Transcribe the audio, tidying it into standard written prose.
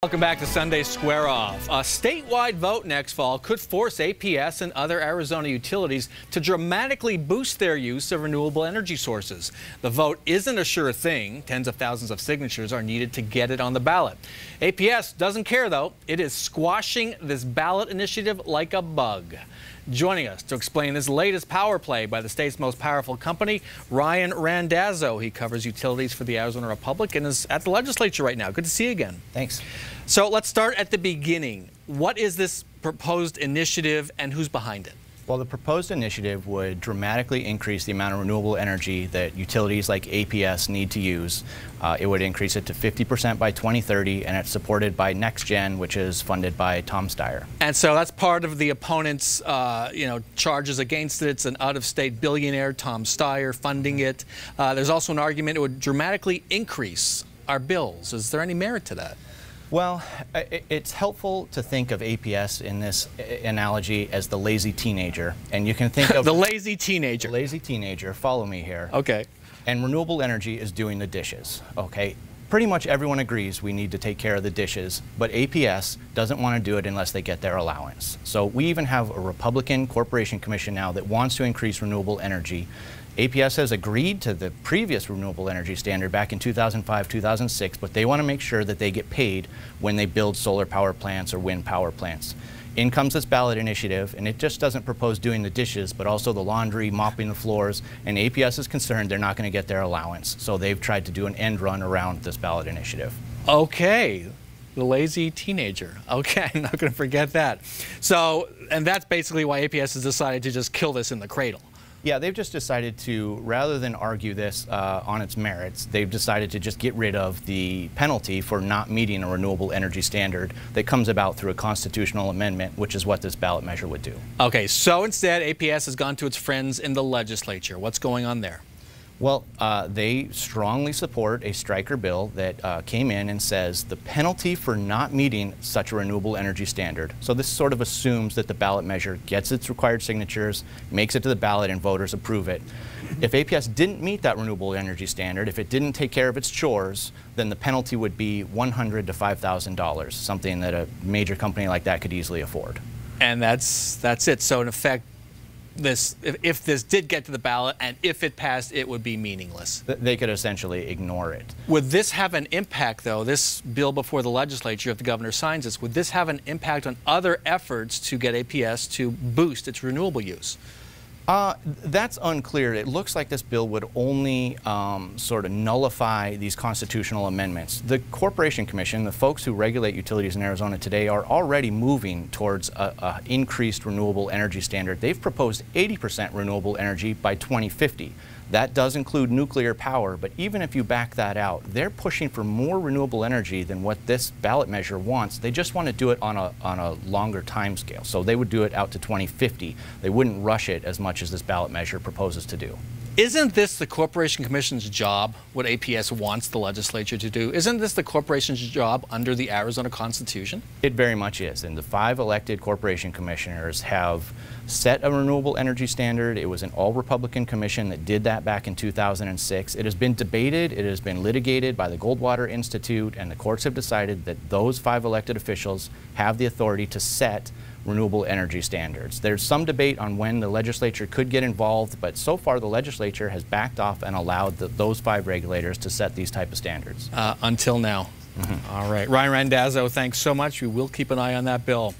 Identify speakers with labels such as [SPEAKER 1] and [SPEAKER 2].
[SPEAKER 1] Welcome back to Sunday Square Off. A statewide vote next fall could force APS and other Arizona utilities to dramatically boost their use of renewable energy sources. The vote isn't a sure thing. Tens of thousands of signatures are needed to get it on the ballot. APS doesn't care, though. It is squashing this ballot initiative like a bug. Joining us to explain this latest power play by the state's most powerful company, Ryan Randazzo. He covers utilities for the Arizona Republic and is at the legislature right now. Good to see you again.
[SPEAKER 2] Thanks.
[SPEAKER 1] So let's start at the beginning. What is this proposed initiative and who's behind it?
[SPEAKER 2] Well, the proposed initiative would dramatically increase the amount of renewable energy that utilities like APS need to use. It would increase it to 50% by 2030, and it's supported by NextGen, which is funded by Tom Steyer.
[SPEAKER 1] And so that's part of the opponent's, charges against it. It's an out-of-state billionaire, Tom Steyer, funding it. There's also an argument it would dramatically increase our bills. Is there any merit to that?
[SPEAKER 2] Well, it's helpful to think of APS in this analogy as the lazy teenager. And you can think of
[SPEAKER 1] the lazy teenager.
[SPEAKER 2] The lazy teenager. Follow me here.
[SPEAKER 1] Okay.
[SPEAKER 2] And renewable energy is doing the dishes. Okay. Pretty much everyone agrees we need to take care of the dishes, but APS doesn't want to do it unless they get their allowance. So we even have a Republican Corporation Commission now that wants to increase renewable energy. APS has agreed to the previous renewable energy standard back in 2005, 2006, but they want to make sure that they get paid when they build solar power plants or wind power plants. In comes this ballot initiative, and it just doesn't propose doing the dishes, but also the laundry, mopping the floors, and APS is concerned they're not going to get their allowance. So they've tried to do an end run around this ballot initiative.
[SPEAKER 1] Okay. The lazy teenager. Okay, I'm not going to forget that. So, and that's basically why APS has decided to just kill this in the cradle.
[SPEAKER 2] Yeah, they've just decided to, rather than argue this on its merits, they've decided to just get rid of the penalty for not meeting a renewable energy standard that comes about through a constitutional amendment, which is what this ballot measure would do.
[SPEAKER 1] Okay, so instead, APS has gone to its friends in the legislature. What's going on there?
[SPEAKER 2] Well, they strongly support a striker bill that came in and says the penalty for not meeting such a renewable energy standard. So this sort of assumes that the ballot measure gets its required signatures, makes it to the ballot, and voters approve it. If APS didn't meet that renewable energy standard, if it didn't take care of its chores, then the penalty would be $100,000 to $5,000, something that a major company like that could easily afford.
[SPEAKER 1] And that's it. So in effect, if this did get to the ballot and if it passed, it would be meaningless.
[SPEAKER 2] They could essentially ignore it.
[SPEAKER 1] Would this have an impact, though, this bill before the legislature, if the governor signs this, would this have an impact on other efforts to get APS to boost its renewable use?
[SPEAKER 2] That's unclear. It looks like this bill would only sort of nullify these constitutional amendments. The Corporation Commission, the folks who regulate utilities in Arizona today, are already moving towards an increased renewable energy standard. They've proposed 80% renewable energy by 2050. That does include nuclear power, but even if you back that out, they're pushing for more renewable energy than what this ballot measure wants. They just want to do it on a longer time scale. So they would do it out to 2050. They wouldn't rush it as much as this ballot measure proposes to do.
[SPEAKER 1] Isn't this the Corporation Commission's job, what APS wants the legislature to do? Isn't this the Corporation's job under the Arizona Constitution?
[SPEAKER 2] It very much is, and the 5 elected Corporation Commissioners have set a renewable energy standard. It was an all-Republican commission that did that back in 2006. It has been debated, it has been litigated by the Goldwater Institute, and the courts have decided that those 5 elected officials have the authority to set renewable energy standards. There's some debate on when the legislature could get involved, but so far the legislature has backed off and allowed those 5 regulators to set these type of standards.
[SPEAKER 1] Until now. Mm-hmm. All right. Ryan Randazzo, thanks so much. We will keep an eye on that bill.